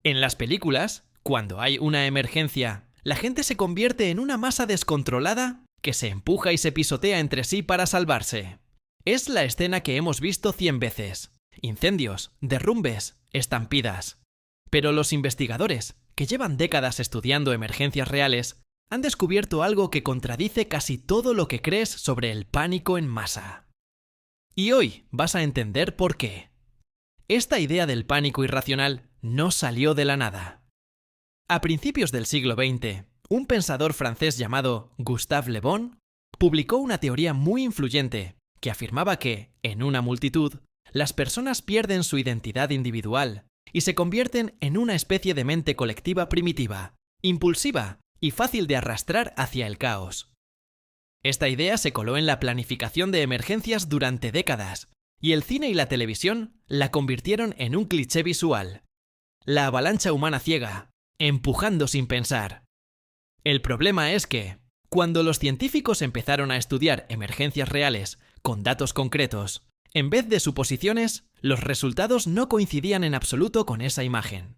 En las películas, cuando hay una emergencia, la gente se convierte en una masa descontrolada que se empuja y se pisotea entre sí para salvarse. Es la escena que hemos visto 100 veces. Incendios, derrumbes, estampidas. Pero los investigadores, que llevan décadas estudiando emergencias reales, han descubierto algo que contradice casi todo lo que crees sobre el pánico en masa. Y hoy vas a entender por qué. Esta idea del pánico irracional no salió de la nada. A principios del siglo XX, un pensador francés llamado Gustave Le Bon publicó una teoría muy influyente que afirmaba que, en una multitud, las personas pierden su identidad individual y se convierten en una especie de mente colectiva primitiva, impulsiva y fácil de arrastrar hacia el caos. Esta idea se coló en la planificación de emergencias durante décadas, y el cine y la televisión la convirtieron en un cliché visual. La avalancha humana ciega, empujando sin pensar. El problema es que, cuando los científicos empezaron a estudiar emergencias reales con datos concretos, en vez de suposiciones, los resultados no coincidían en absoluto con esa imagen.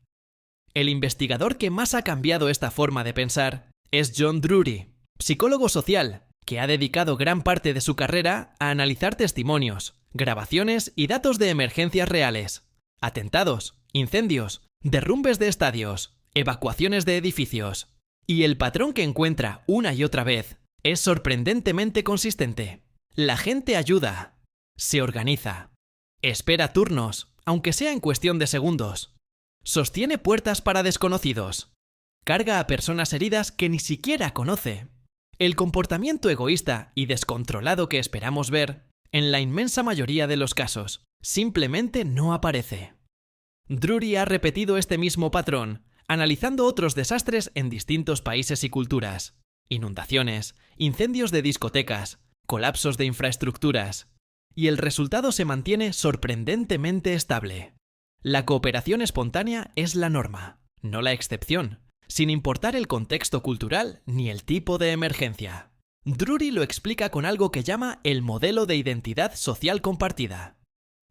El investigador que más ha cambiado esta forma de pensar es John Drury, psicólogo social, que ha dedicado gran parte de su carrera a analizar testimonios, grabaciones y datos de emergencias reales, atentados, incendios, derrumbes de estadios, evacuaciones de edificios. Y el patrón que encuentra una y otra vez es sorprendentemente consistente. La gente ayuda, se organiza, espera turnos, aunque sea en cuestión de segundos, sostiene puertas para desconocidos, carga a personas heridas que ni siquiera conoce. El comportamiento egoísta y descontrolado que esperamos ver, en la inmensa mayoría de los casos, simplemente no aparece. Drury ha repetido este mismo patrón, analizando otros desastres en distintos países y culturas: inundaciones, incendios de discotecas, colapsos de infraestructuras, y el resultado se mantiene sorprendentemente estable. La cooperación espontánea es la norma, no la excepción, sin importar el contexto cultural ni el tipo de emergencia. Drury lo explica con algo que llama el modelo de identidad social compartida.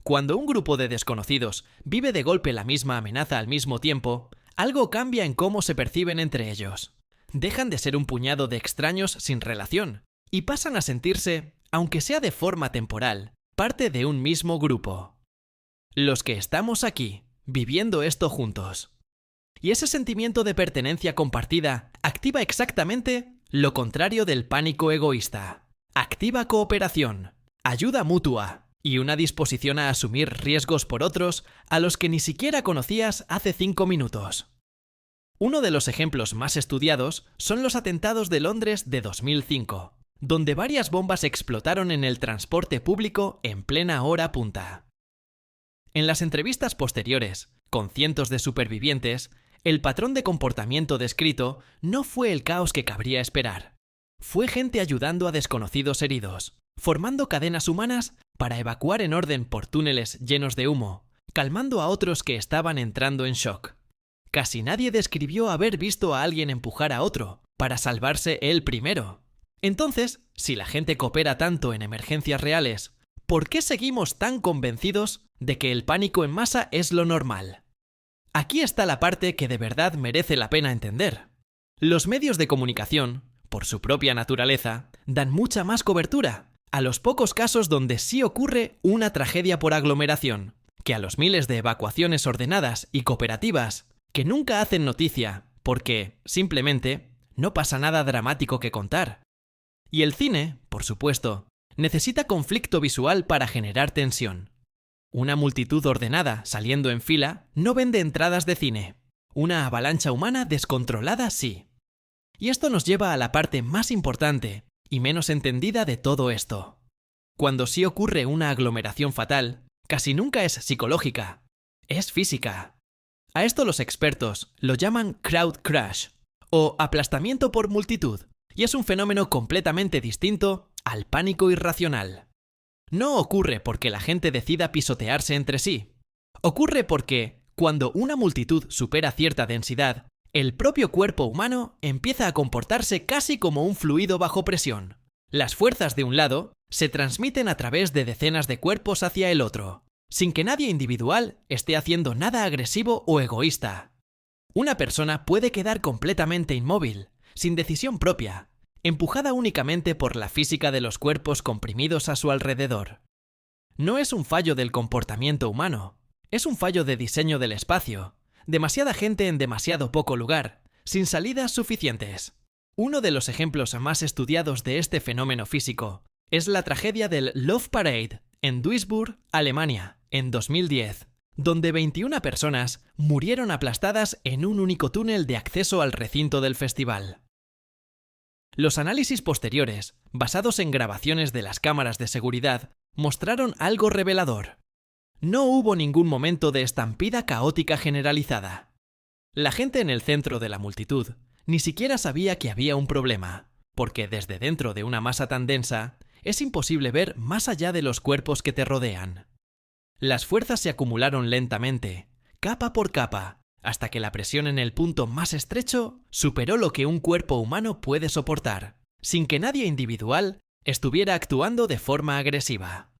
Cuando un grupo de desconocidos vive de golpe la misma amenaza al mismo tiempo, algo cambia en cómo se perciben entre ellos. Dejan de ser un puñado de extraños sin relación y pasan a sentirse, aunque sea de forma temporal, parte de un mismo grupo. Los que estamos aquí, viviendo esto juntos. Y ese sentimiento de pertenencia compartida activa exactamente lo contrario del pánico egoísta. Activa cooperación, ayuda mutua y una disposición a asumir riesgos por otros a los que ni siquiera conocías hace 5 minutos. Uno de los ejemplos más estudiados son los atentados de Londres de 2005, donde varias bombas explotaron en el transporte público en plena hora punta. En las entrevistas posteriores, con cientos de supervivientes, el patrón de comportamiento descrito no fue el caos que cabría esperar. Fue gente ayudando a desconocidos heridos, formando cadenas humanas para evacuar en orden por túneles llenos de humo, calmando a otros que estaban entrando en shock. Casi nadie describió haber visto a alguien empujar a otro para salvarse él primero. Entonces, si la gente coopera tanto en emergencias reales, ¿por qué seguimos tan convencidos de que el pánico en masa es lo normal? Aquí está la parte que de verdad merece la pena entender. Los medios de comunicación, por su propia naturaleza, dan mucha más cobertura a los pocos casos donde sí ocurre una tragedia por aglomeración, que a los miles de evacuaciones ordenadas y cooperativas que nunca hacen noticia porque, simplemente, no pasa nada dramático que contar. Y el cine, por supuesto, necesita conflicto visual para generar tensión. Una multitud ordenada saliendo en fila no vende entradas de cine. Una avalancha humana descontrolada sí. Y esto nos lleva a la parte más importante y menos entendida de todo esto. Cuando sí ocurre una aglomeración fatal, casi nunca es psicológica, es física. A esto los expertos lo llaman crowd crash o aplastamiento por multitud, y es un fenómeno completamente distinto al pánico irracional. No ocurre porque la gente decida pisotearse entre sí. Ocurre porque, cuando una multitud supera cierta densidad, el propio cuerpo humano empieza a comportarse casi como un fluido bajo presión. Las fuerzas de un lado se transmiten a través de decenas de cuerpos hacia el otro, sin que nadie individual esté haciendo nada agresivo o egoísta. Una persona puede quedar completamente inmóvil, sin decisión propia, empujada únicamente por la física de los cuerpos comprimidos a su alrededor. No es un fallo del comportamiento humano, es un fallo de diseño del espacio, demasiada gente en demasiado poco lugar, sin salidas suficientes. Uno de los ejemplos más estudiados de este fenómeno físico es la tragedia del Love Parade en Duisburg, Alemania, en 2010, donde 21 personas murieron aplastadas en un único túnel de acceso al recinto del festival. Los análisis posteriores, basados en grabaciones de las cámaras de seguridad, mostraron algo revelador. No hubo ningún momento de estampida caótica generalizada. La gente en el centro de la multitud ni siquiera sabía que había un problema, porque desde dentro de una masa tan densa es imposible ver más allá de los cuerpos que te rodean. Las fuerzas se acumularon lentamente, capa por capa, hasta que la presión en el punto más estrecho superó lo que un cuerpo humano puede soportar, sin que nadie individual estuviera actuando de forma agresiva.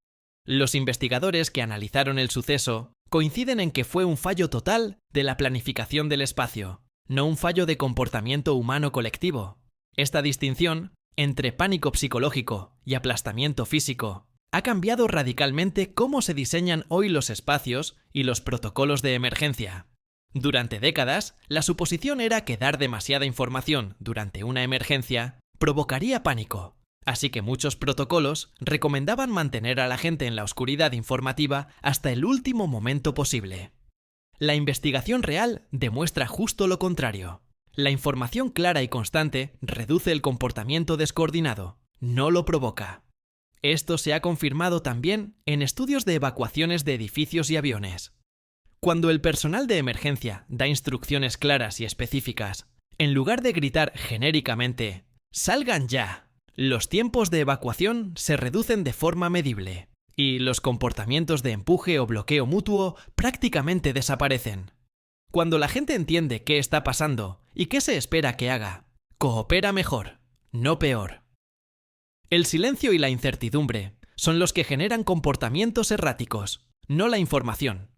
Los investigadores que analizaron el suceso coinciden en que fue un fallo total de la planificación del espacio, no un fallo de comportamiento humano colectivo. Esta distinción entre pánico psicológico y aplastamiento físico ha cambiado radicalmente cómo se diseñan hoy los espacios y los protocolos de emergencia. Durante décadas, la suposición era que dar demasiada información durante una emergencia provocaría pánico, así que muchos protocolos recomendaban mantener a la gente en la oscuridad informativa hasta el último momento posible. La investigación real demuestra justo lo contrario. La información clara y constante reduce el comportamiento descoordinado, no lo provoca. Esto se ha confirmado también en estudios de evacuaciones de edificios y aviones. Cuando el personal de emergencia da instrucciones claras y específicas, en lugar de gritar genéricamente ¡salgan ya!, los tiempos de evacuación se reducen de forma medible y los comportamientos de empuje o bloqueo mutuo prácticamente desaparecen. Cuando la gente entiende qué está pasando y qué se espera que haga, coopera mejor, no peor. El silencio y la incertidumbre son los que generan comportamientos erráticos, no la información.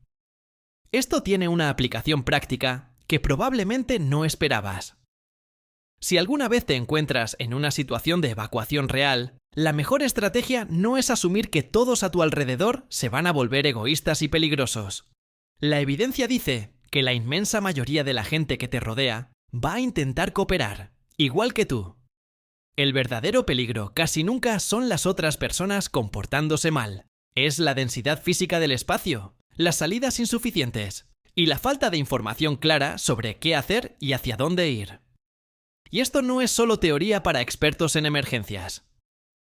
Esto tiene una aplicación práctica que probablemente no esperabas. Si alguna vez te encuentras en una situación de evacuación real, la mejor estrategia no es asumir que todos a tu alrededor se van a volver egoístas y peligrosos. La evidencia dice que la inmensa mayoría de la gente que te rodea va a intentar cooperar, igual que tú. El verdadero peligro casi nunca son las otras personas comportándose mal. Es la densidad física del espacio, las salidas insuficientes y la falta de información clara sobre qué hacer y hacia dónde ir. Y esto no es solo teoría para expertos en emergencias.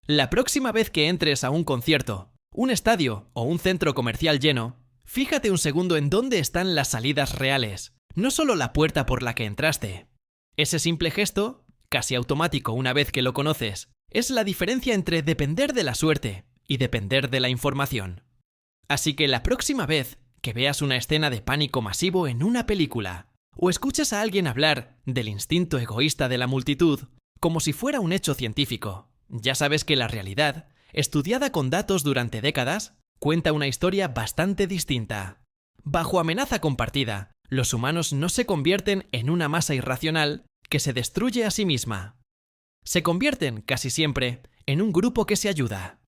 La próxima vez que entres a un concierto, un estadio o un centro comercial lleno, fíjate un segundo en dónde están las salidas reales, no solo la puerta por la que entraste. Ese simple gesto, casi automático una vez que lo conoces, es la diferencia entre depender de la suerte y depender de la información. Así que la próxima vez que veas una escena de pánico masivo en una película, o escuches a alguien hablar del instinto egoísta de la multitud como si fuera un hecho científico, ya sabes que la realidad, estudiada con datos durante décadas, cuenta una historia bastante distinta. Bajo amenaza compartida, los humanos no se convierten en una masa irracional que se destruye a sí misma. Se convierten, casi siempre, en un grupo que se ayuda.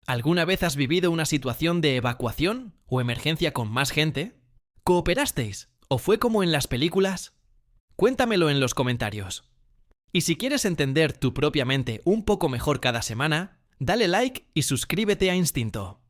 ¿Alguna vez has vivido una situación de evacuación o emergencia con más gente? ¿Cooperasteis? ¿O fue como en las películas? Cuéntamelo en los comentarios. Y si quieres entender tu propia mente un poco mejor cada semana, dale like y suscríbete a Instinto.